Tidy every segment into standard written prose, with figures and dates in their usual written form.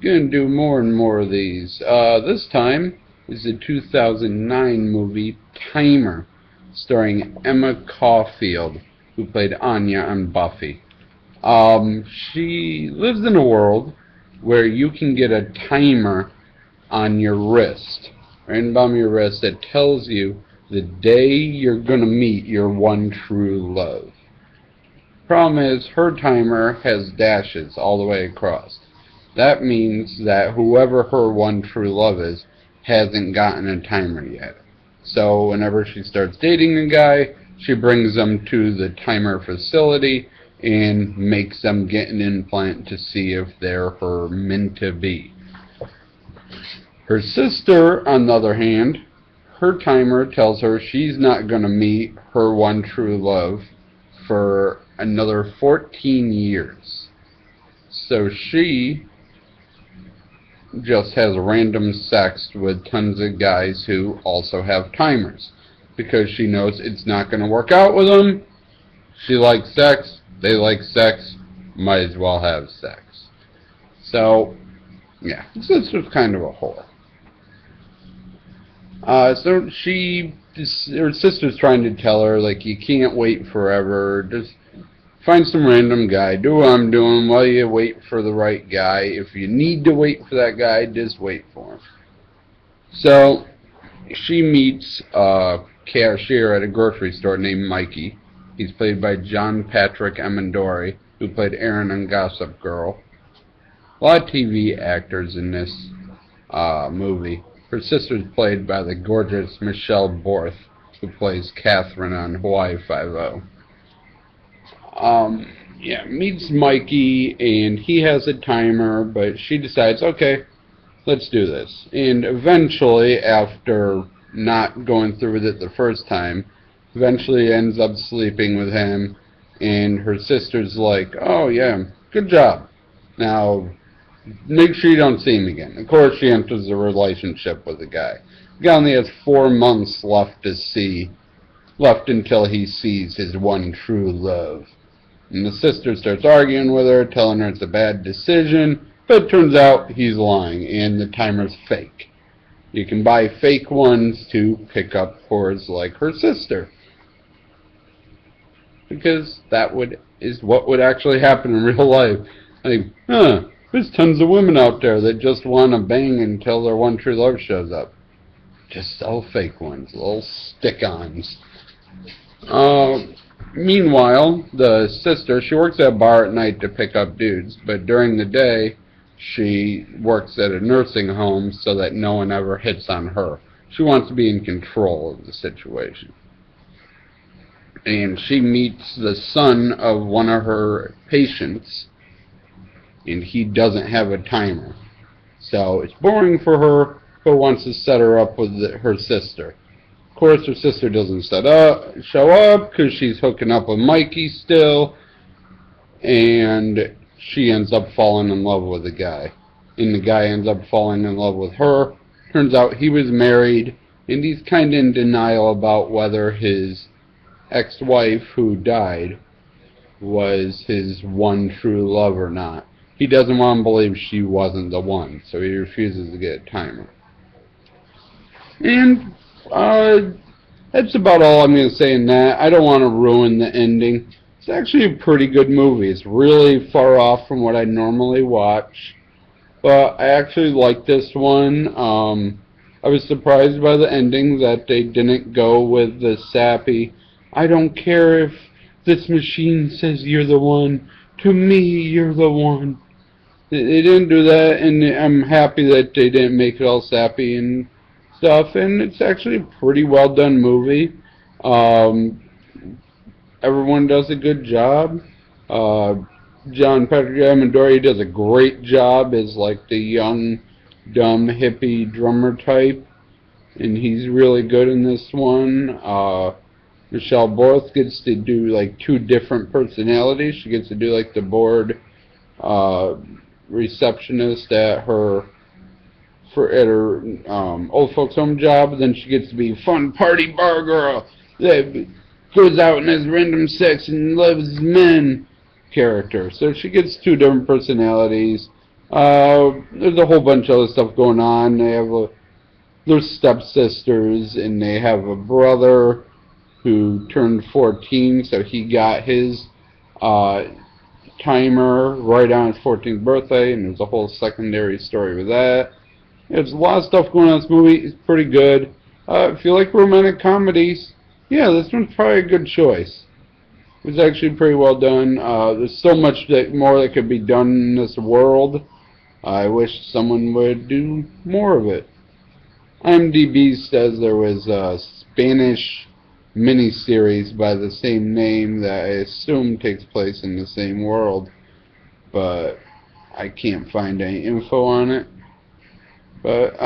Gonna do more and more of these. This time is the 2009 movie TiMER, starring Emma Caulfield, who played Anya on Buffy. She lives in a world where you can get a timer on your wrist, right above your wrist, that tells you the day you're gonna meet your one true love. Problem is, her timer has dashes all the way across. That means that whoever her one true love is hasn't gotten a timer yet. So whenever she starts dating a guy, she brings them to the timer facility and makes them get an implant to see if they're her meant to be. Her sister, on the other hand, her timer tells her she's not going to meet her one true love for another 14 years. So she just has random sex with tons of guys who also have timers, because she knows it's not going to work out with them. She likes sex, they like sex, might as well have sex. So, yeah, this was kind of a whore. So her sister's trying to tell her, like, you can't wait forever, just find some random guy, do what I'm doing while you wait for the right guy. If you need to wait for that guy, just wait for him. So, she meets a cashier at a grocery store named Mikey. He's played by John Patrick Amendori, who played Aaron on Gossip Girl. A lot of TV actors in this movie. Her sister's played by the gorgeous Michelle Borth, who plays Catherine on Hawaii Five-0. Meets Mikey, and he has a timer, but she decides, okay, let's do this. And eventually, after not going through with it the first time, eventually ends up sleeping with him, and her sister's like, oh yeah, good job. Now, make sure you don't see him again. Of course, she enters a relationship with the guy. The guy only has 4 months left until he sees his one true love. And the sister starts arguing with her, telling her it's a bad decision, but it turns out he's lying, and the timer's fake. You can buy fake ones to pick up whores like her sister, because that is what would actually happen in real life. Like, there's tons of women out there that just want to bang until their one true love shows up. Just sell fake ones, little stick-ons. Meanwhile, the sister, she works at a bar at night to pick up dudes, but during the day, she works at a nursing home so that no one ever hits on her. She wants to be in control of the situation. And she meets the son of one of her patients, and he doesn't have a timer. So it's boring for her, but wants to set her up with her sister. Of course, her sister doesn't show up because she's hooking up with Mikey still, and she ends up falling in love with the guy. And the guy ends up falling in love with her. Turns out he was married, and he's kind of in denial about whether his ex-wife, who died, was his one true love or not. He doesn't want to believe she wasn't the one, so he refuses to get a timer. And that's about all I'm going to say in that. I don't want to ruin the ending. It's actually a pretty good movie. It's really far off from what I normally watch, but I actually like this one. I was surprised by the ending that they didn't go with the sappy, I don't care if this machine says you're the one, to me you're the one. They didn't do that, and I'm happy that they didn't make it all sappy and stuff, and it's actually a pretty well done movie. Everyone does a good job. John Patrick Amendori does a great job as like the young, dumb, hippie drummer type, and he's really good in this one. Michelle Borth gets to do like 2 different personalities. She gets to do like the bored receptionist at her old folks home job. Then she gets to be fun party bar girl that goes out and has random sex and loves men character. So she gets 2 different personalities, There's a whole bunch of other stuff going on. They have their stepsisters, and they have a brother who turned 14, so he got his TiMER right on his 14th birthday, and there's a whole secondary story with that. There's a lot of stuff going on in this movie. It's pretty good. If you like romantic comedies, yeah, this one's probably a good choice. It was actually pretty well done. There's so much more that could be done in this world. I wish someone would do more of it. IMDb says there was a Spanish miniseries by the same name that I assume takes place in the same world, but I can't find any info on it. But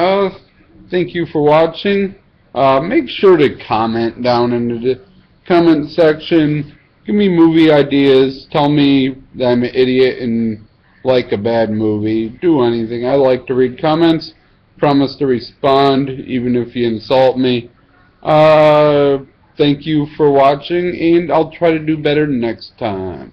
thank you for watching. Make sure to comment down in the comment section. Give me movie ideas. Tell me that I'm an idiot and like a bad movie. Do anything. I like to read comments. Promise to respond, even if you insult me. Thank you for watching, and I'll try to do better next time.